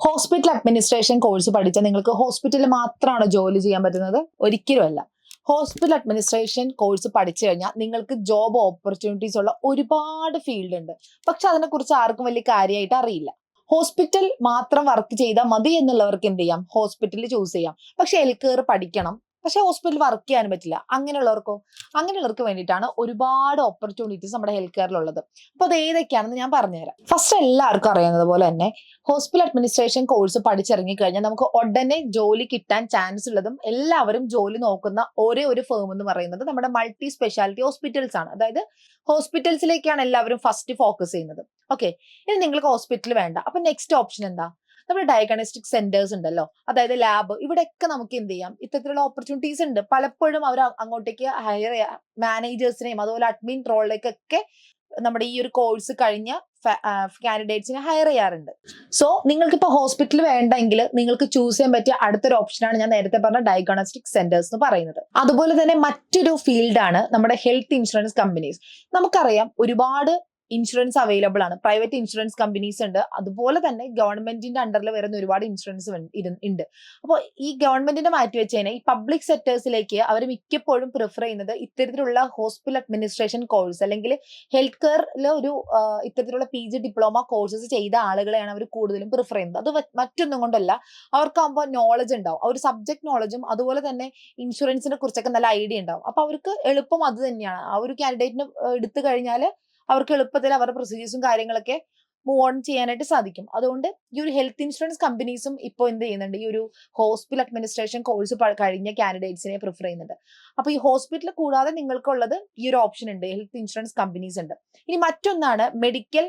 Hospital administration course പഠിച്ചാൽ നിങ്ങൾക്ക് ഹോസ്പിറ്റലിൽ മാത്രമാണോ ജോലി ചെയ്യാൻ പറ്റുന്നത്? ഒരിക്കലുമല്ല. ഹോസ്പിറ്റൽ അഡ്മിനിസ്ട്രേഷൻ കോഴ്സ് പഠിച്ചു കഴിഞ്ഞാൽ നിങ്ങൾക്ക് ജോബ് ഓപ്പർച്യൂണിറ്റീസ് ഉള്ള ഒരുപാട് ഫീൽഡ് ഉണ്ട്. പക്ഷെ അതിനെക്കുറിച്ച് ആർക്കും വലിയ കാര്യമായിട്ട് അറിയില്ല. ഹോസ്പിറ്റൽ മാത്രം വർക്ക് ചെയ്താൽ മതി എന്നുള്ളവർക്ക് എന്ത് ചെയ്യാം? ഹോസ്പിറ്റലിൽ ചൂസ് ചെയ്യാം. പക്ഷെ ഹെൽത്ത് കെയർ പഠിക്കണം, പക്ഷെ ഹോസ്പിറ്റലിൽ വർക്ക് ചെയ്യാനും പറ്റില്ല. അങ്ങനെയുള്ളവർക്ക് വേണ്ടിയിട്ടാണ് ഒരുപാട് ഓപ്പർച്യൂണിറ്റീസ് നമ്മുടെ ഹെൽത്ത് കെയറിലുള്ളത്. അപ്പൊ അത് ഏതൊക്കെയാണെന്ന് ഞാൻ പറഞ്ഞുതരാം. ഫസ്റ്റ്, എല്ലാവർക്കും അറിയുന്നത് പോലെ തന്നെ ഹോസ്പിറ്റൽ അഡ്മിനിസ്ട്രേഷൻ കോഴ്സ് പഠിച്ചിറങ്ങി കഴിഞ്ഞാൽ നമുക്ക് ഉടനെ ജോലി കിട്ടാൻ ചാൻസ് ഉള്ളതും എല്ലാവരും ജോലി നോക്കുന്ന ഒരേ ഒരു ഫേം എന്ന് പറയുന്നത് നമ്മുടെ മൾട്ടി സ്പെഷ്യാലിറ്റി ഹോസ്പിറ്റൽസ് ആണ്. അതായത് ഹോസ്പിറ്റൽസിലേക്കാണ് എല്ലാവരും ഫസ്റ്റ് ഫോക്കസ് ചെയ്യുന്നത്. ഓക്കെ, ഇനി നിങ്ങൾക്ക് ഹോസ്പിറ്റൽ വേണ്ട, അപ്പൊ നെക്സ്റ്റ് ഓപ്ഷൻ എന്താ? നമ്മുടെ ഡയഗ്നോസ്റ്റിക് സെന്റേഴ്സ് ഉണ്ടല്ലോ, അതായത് ലാബ്, ഇവിടെയൊക്കെ നമുക്ക് എന്ത് ചെയ്യാം? ഇത്തരത്തിലുള്ള ഓപ്പർച്യൂണിറ്റീസ് ഉണ്ട്. പലപ്പോഴും അവർ അങ്ങോട്ടേക്ക് ഹയർ മാനേജേഴ്സിനെയും അതുപോലെ അഡ്മിൻ റോളിലേക്കൊക്കെ നമ്മുടെ ഈ ഒരു കോഴ്സ് കഴിഞ്ഞ കാൻഡിഡേറ്റ്സിനെ ഹയർ ചെയ്യാറുണ്ട്. സോ നിങ്ങൾക്ക് ഇപ്പോൾ ഹോസ്പിറ്റൽ വേണ്ടെങ്കിൽ നിങ്ങൾക്ക് ചൂസ് ചെയ്യാൻ പറ്റിയ അടുത്തൊരു ഓപ്ഷനാണ് ഞാൻ നേരത്തെ പറഞ്ഞ ഡയഗ്നോസ്റ്റിക് സെന്റേഴ്സ് എന്ന് പറയുന്നത്. അതുപോലെ തന്നെ മറ്റൊരു ഫീൽഡാണ് നമ്മുടെ ഹെൽത്ത് ഇൻഷുറൻസ് കമ്പനീസ്. നമുക്കറിയാം ഒരുപാട് ഇൻഷുറൻസ് അവൈലബിൾ ആണ്. പ്രൈവറ്റ് ഇൻഷുറൻസ് കമ്പനീസ് ഉണ്ട്, അതുപോലെ തന്നെ ഗവൺമെന്റിന്റെ അണ്ടറിൽ വരുന്ന ഒരുപാട് ഇൻഷുറൻസ് ഉണ്ട്. അപ്പോൾ ഈ ഗവൺമെന്റിനെ മാറ്റി വെച്ച് കഴിഞ്ഞാൽ ഈ പബ്ലിക് സെക്ടേഴ്സിലേക്ക് അവർ മിക്കപ്പോഴും പ്രിഫർ ചെയ്യുന്നത് ഇത്തരത്തിലുള്ള ഹോസ്പിറ്റൽ അഡ്മിനിസ്ട്രേഷൻ കോഴ്സ് അല്ലെങ്കിൽ ഹെൽത്ത് കെയറിൽ ഒരു ഇത്തരത്തിലുള്ള PG ഡിപ്ലോമ കോഴ്സസ് ചെയ്ത ആളുകളെയാണ് അവർ കൂടുതലും പ്രിഫർ ചെയ്യുന്നത്. അത് മറ്റൊന്നും കൊണ്ടല്ല, അവർക്കാകുമ്പോൾ നോളജ് ഉണ്ടാവും, ആ ഒരു സബ്ജക്ട് നോളജും അതുപോലെ തന്നെ ഇൻഷുറൻസിനെ കുറിച്ചൊക്കെ നല്ല ഐഡിയ ഉണ്ടാവും. അപ്പൊ അവർക്ക് എളുപ്പം അത് തന്നെയാണ്. ആ ഒരു കാൻഡിഡേറ്റിന് എടുത്തു കഴിഞ്ഞാൽ അവർക്ക് എളുപ്പത്തിൽ അവരുടെ പ്രൊസീജിയേഴ്സും കാര്യങ്ങളൊക്കെ മൂവ് ഓൺ ചെയ്യാനായിട്ട് സാധിക്കും. അതുകൊണ്ട് ഈ ഒരു ഹെൽത്ത് ഇൻഷുറൻസ് കമ്പനീസും ഇപ്പോൾ എന്ത് ചെയ്യുന്നുണ്ട്? ഈ ഒരു ഹോസ്പിറ്റൽ അഡ്മിനിസ്ട്രേഷൻ കോഴ്സ് കഴിഞ്ഞ കാൻഡിഡേറ്റ്സിനെ പ്രിഫർ ചെയ്യുന്നുണ്ട്. അപ്പൊ ഈ ഹോസ്പിറ്റൽ കൂടാതെ നിങ്ങൾക്കുള്ളത് ഈ ഒരു ഓപ്ഷൻ ഉണ്ട്, ഹെൽത്ത് ഇൻഷുറൻസ് കമ്പനീസ് ഉണ്ട്. ഇനി മറ്റൊന്നാണ് മെഡിക്കൽ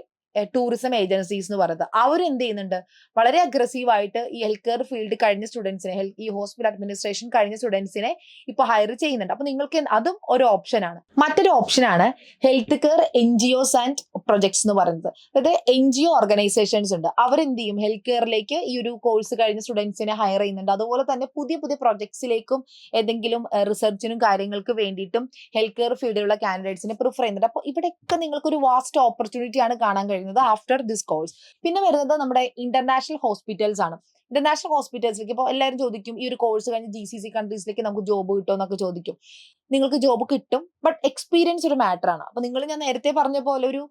ടൂറിസം ഏജൻസീസ് എന്ന് പറയുന്നത്. അവർ എന്ത് ചെയ്യുന്നുണ്ട്? വളരെ അഗ്രസീവായിട്ട് ഈ ഹെൽത്ത് കെയർ ഫീൽഡ് കഴിഞ്ഞ സ്റ്റുഡൻസിനെ, ഈ ഹോസ്പിറ്റൽ അഡ്മിനിസ്ട്രേഷൻ കഴിഞ്ഞ സ്റ്റുഡൻസിനെ ഇപ്പൊ ഹയർ ചെയ്യുന്നുണ്ട്. അപ്പൊ നിങ്ങൾക്ക് അതും ഒരു ഓപ്ഷനാണ്. മറ്റൊരു ഓപ്ഷനാണ് health care NGOs and projects എന്ന് പറയുന്നത്. അതായത് NGO ഓർഗനൈസേഷൻസ് ഉണ്ട്, അവരെന്ത് ചെയ്യും? ഹെൽത്ത് കെയറിലേക്ക് ഈ ഒരു കോഴ്സ് കഴിഞ്ഞ സ്റ്റുഡൻസിനെ ഹയർ ചെയ്യുന്നുണ്ട്. അതുപോലെ തന്നെ പുതിയ പുതിയ പ്രൊജക്ട്സിലേക്കും ഏതെങ്കിലും റിസർച്ചിനും കാര്യങ്ങൾക്ക് വേണ്ടിയിട്ടും ഹെൽത്ത് കെയർ ഫീൽഡിലുള്ള കാൻഡിഡേറ്റ്സിനെ പ്രിഫർ ചെയ്യുന്നുണ്ട്. അപ്പൊ ഇവിടെയൊക്കെ നിങ്ങൾക്ക് ഒരു വാസ്റ്റ് ഓപ്പർച്യൂണിറ്റി ആണ് കാണാൻ കഴിയുന്നത് ആഫ്റ്റർ ദിസ് കോഴ്സ്. പിന്നെ വരുന്നത് നമ്മുടെ ഇന്റർനാഷണൽ ഹോസ്പിറ്റൽസ് ആണ്. ഇന്റർനാഷണൽ ഹോസ്പിറ്റൽസിലേക്ക് ഇപ്പോൾ എല്ലാവരും ചോദിക്കും, ഈ ഒരു കോഴ്സ് കഴിഞ്ഞ് GCC കൺട്രീസിലേക്ക് നമുക്ക് ജോബ് കിട്ടുമോ എന്നൊക്കെ ചോദിക്കും. നിങ്ങൾക്ക് ജോബ് കിട്ടും, ബട്ട് എക്സ്പീരിയൻസ് ഒരു മാറ്റർ ആണ്. അപ്പൊ ഞാൻ നേരത്തെ പറഞ്ഞ പോലെ ഒരു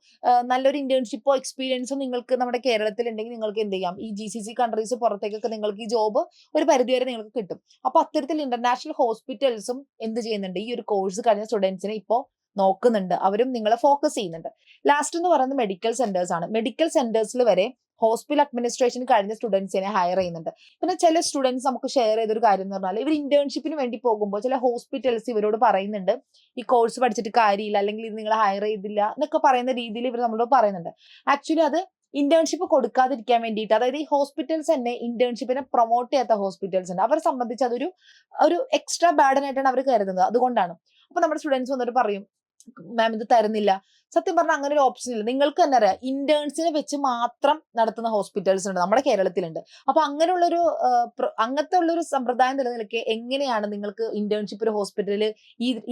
നല്ലൊരു ഇന്റേൺഷിപ്പോ എക്സ്പീരിയൻസും നിങ്ങൾക്ക് നമ്മുടെ കേരളത്തിൽ ഉണ്ടെങ്കിൽ നിങ്ങൾക്ക് എന്ത് ചെയ്യാം? ഈ GCC കൺട്രീസ് പുറത്തേക്കൊക്കെ നിങ്ങൾക്ക് ഈ ജോബ് ഒരു പരിധിവരെ നിങ്ങൾക്ക് കിട്ടും. അപ്പൊ അത്തരത്തിൽ ഇന്റർനാഷണൽ ഹോസ്പിറ്റൽസും എന്ത് ചെയ്യുന്നുണ്ട്? ഈ ഒരു കോഴ്സ് കഴിഞ്ഞ സ്റ്റുഡൻസിനെ ഇപ്പോൾ നോക്കുന്നുണ്ട്, അവരും നിങ്ങളെ ഫോക്കസ് ചെയ്യുന്നുണ്ട്. ലാസ്റ്റ് എന്ന് പറയുന്നത് മെഡിക്കൽ സെന്റേഴ്സ് ആണ്. മെഡിക്കൽ സെന്റേഴ്സിൽ വരെ ഹോസ്പിറ്റൽ അഡ്മിനിസ്ട്രേഷൻ കഴിഞ്ഞ സ്റ്റുഡൻസിനെ ഹയർ ചെയ്യുന്നുണ്ട്. പിന്നെ ചില സ്റ്റുഡൻസ് നമുക്ക് ഷെയർ ചെയ്തൊരു കാര്യം എന്ന് പറഞ്ഞാൽ, ഇവർ ഇന്റേൺഷിപ്പിന് വേണ്ടി പോകുമ്പോൾ ചില ഹോസ്പിറ്റൽസ് ഇവരോട് പറയുന്നുണ്ട്, ഈ കോഴ്സ് പഠിച്ചിട്ട് കാര്യമില്ല, അല്ലെങ്കിൽ ഇത് നിങ്ങൾ ഹയർ ചെയ്തില്ല എന്നൊക്കെ പറയുന്ന രീതിയിൽ ഇവർ നമ്മളോട് പറയുന്നുണ്ട്. ആക്ച്വലി അത് ഇന്റേൺഷിപ്പ് കൊടുക്കാതിരിക്കാൻ വേണ്ടിയിട്ട്, അതായത് ഈ ഹോസ്പിറ്റൽസ് തന്നെ ഇന്റേൺഷിപ്പിനെ പ്രൊമോട്ട് ചെയ്യാത്ത ഹോസ്പിറ്റൽസ് ഉണ്ട്, അവരെ സംബന്ധിച്ച് അതൊരു എക്സ്ട്രാ ബാഡൻ ആയിട്ടാണ് അവർ കരുതുന്നത്. അതുകൊണ്ടാണ്. അപ്പൊ നമ്മുടെ സ്റ്റുഡൻസ് വന്നിട്ട് പറയും, മാം ഇത് തരുന്നില്ല. സത്യം പറഞ്ഞാൽ അങ്ങനെ ഒരു ഓപ്ഷൻ ഇല്ല. നിങ്ങൾക്ക് തന്നെ അറിയാം, ഇന്റേൺസിനെ വെച്ച് മാത്രം നടത്തുന്ന ഹോസ്പിറ്റൽസ് ഉണ്ട് നമ്മുടെ കേരളത്തിലുണ്ട്. അപ്പൊ അങ്ങനത്തെ ഉള്ളൊരു സമ്പ്രദായം നിലനിൽക്കെ എങ്ങനെയാണ് നിങ്ങൾക്ക് ഇന്റേൺഷിപ്പ് ഒരു ഹോസ്പിറ്റലിൽ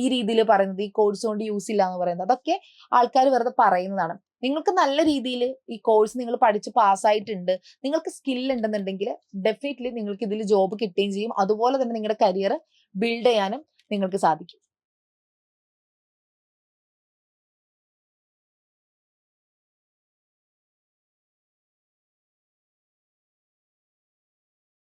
ഈ രീതിയിൽ പറയുന്നത്, ഈ കോഴ്സ് കൊണ്ട് യൂസ് ഇല്ല എന്ന് പറയുന്നത്? അതൊക്കെ ആൾക്കാർ വെറുതെ പറയുന്നതാണ്. നിങ്ങൾക്ക് നല്ല രീതിയിൽ ഈ കോഴ്സ് നിങ്ങൾ പഠിച്ച് പാസ്സായിട്ടുണ്ട്, നിങ്ങൾക്ക് സ്കിൽ ഉണ്ടെന്നുണ്ടെങ്കിൽ ഡെഫിനറ്റ്ലി നിങ്ങൾക്ക് ഇതിൽ ജോബ് കിട്ടുകയും ചെയ്യും. അതുപോലെ തന്നെ നിങ്ങളുടെ കരിയർ ബിൽഡ് ചെയ്യാനും നിങ്ങൾക്ക് സാധിക്കും.